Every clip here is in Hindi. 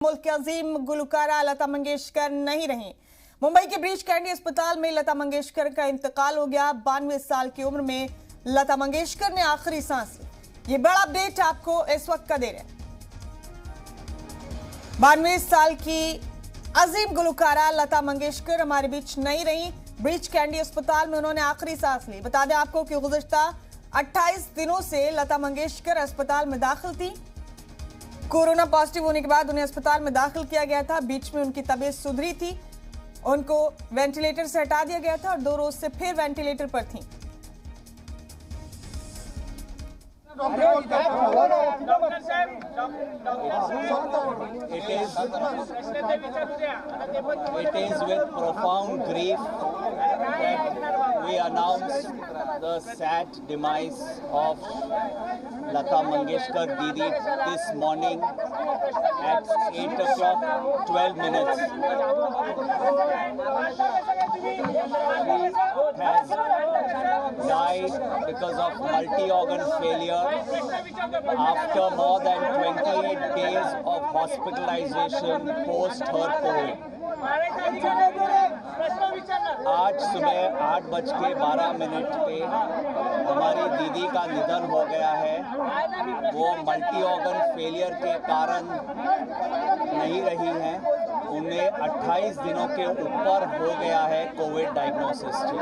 मुल्क की अजीम गुलकारा लता मंगेशकर नहीं रही। मुंबई के ब्रीच कैंडी अस्पताल में लता मंगेशकर का इंतकाल हो गया। 92 साल की उम्र में लता मंगेशकर ने आखिरी सांस ली। ये बड़ा अपडेट आपको इस वक्त का दे रहे हैं। 92 साल की अजीम गुलकारा लता मंगेशकर हमारे बीच नहीं रही। ब्रीच कैंडी अस्पताल में उन्होंने आखिरी सांस ली। बता दें आपको कि गुज़िश्ता 28 दिनों से लता मंगेशकर अस्पताल में दाखिल थी। कोरोना पॉजिटिव होने के बाद उन्हें अस्पताल में दाखिल किया गया था। बीच में उनकी तबीयत सुधरी थी, उनको वेंटिलेटर से हटा दिया गया था और 2 रोज से फिर वेंटिलेटर पर थी। It is with profound grief that we announce the sad demise of Lata Mangeshkar Didi this morning at 8 o'clock 12 minutes. She has died because of multi-organ failure after more than 28 days of hospitalization post her COVID. आज सुबह 8:12 पे हमारी दीदी का निधन हो गया है। वो मल्टी ऑर्गन फेलियर के कारण नहीं रही हैं। उन्हें 28 दिनों के ऊपर हो गया है कोविड डायग्नोसिस से।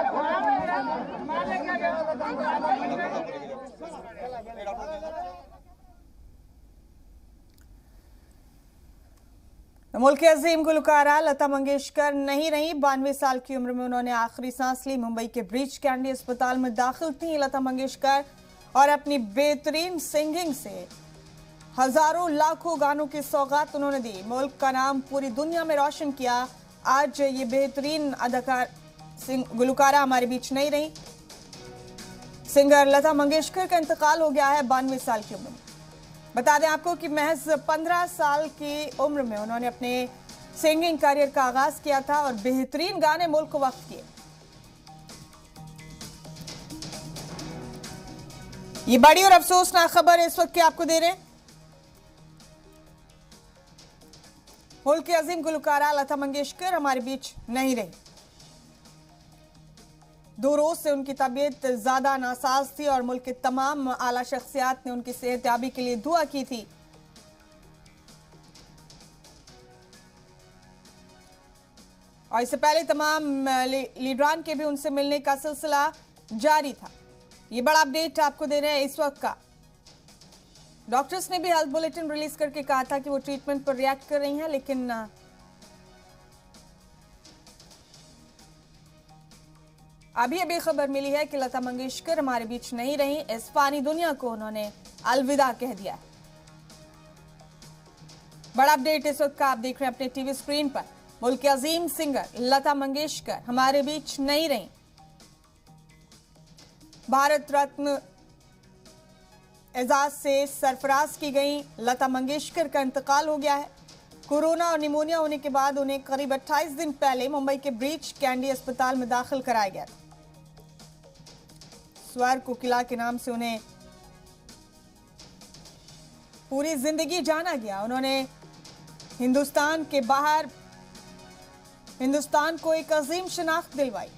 मुल्क की अजीम गुलकारा लता मंगेशकर नहीं रही। 92 साल की उम्र में उन्होंने आखिरी सांस ली। मुंबई के ब्रीच कैंडी अस्पताल में दाखिल थी लता मंगेशकर और अपनी बेहतरीन सिंगिंग से हजारों लाखों गानों की सौगात उन्होंने दी। मुल्क का नाम पूरी दुनिया में रोशन किया। आज ये बेहतरीन अदाकार गुलकारा हमारे बीच नहीं रही। सिंगर लता मंगेशकर का इंतकाल हो गया है 92 साल की उम्र में। बता दें आपको कि महज 15 साल की उम्र में उन्होंने अपने सिंगिंग करियर का आगाज किया था और बेहतरीन गाने मुल्क को वक्त किए। ये बड़ी और अफसोसनाक खबर इस वक्त की आपको दे रहे हैं। मुल्क की अजीम गुलकारा लता मंगेशकर हमारे बीच नहीं रही। 2 रोज से उनकी तबीयत ज्यादा नासाज थी और मुल्क के तमाम आला शख्सियात ने उनकी सेहतयाबी के लिए दुआ की थी। और इससे पहले तमाम लीडरान के भी उनसे मिलने का सिलसिला जारी था। ये बड़ा अपडेट आपको दे रहे हैं इस वक्त का। डॉक्टर्स ने भी हेल्थ बुलेटिन रिलीज करके कहा था कि वो ट्रीटमेंट पर रिएक्ट कर रही हैं, लेकिन अभी खबर मिली है कि लता मंगेशकर हमारे बीच नहीं रही। इस फानी दुनिया को उन्होंने अलविदा कह दिया। बड़ा अपडेट इस वक्त का आप देख रहे हैं अपने टीवी स्क्रीन पर। मुल्क की अजीम सिंगर लता मंगेशकर हमारे बीच नहीं रही। भारत रत्न एजाज से सरफराज की गई लता मंगेशकर का इंतकाल हो गया है। कोरोना और निमोनिया होने के बाद उन्हें करीब 28 दिन पहले मुंबई के ब्रीच कैंडी अस्पताल में दाखिल कराया गया था। स्वर कोकिला के नाम से उन्हें पूरी जिंदगी जाना गया। उन्होंने हिंदुस्तान के बाहर हिंदुस्तान को एक अजीम शनाख्त दिलवाई।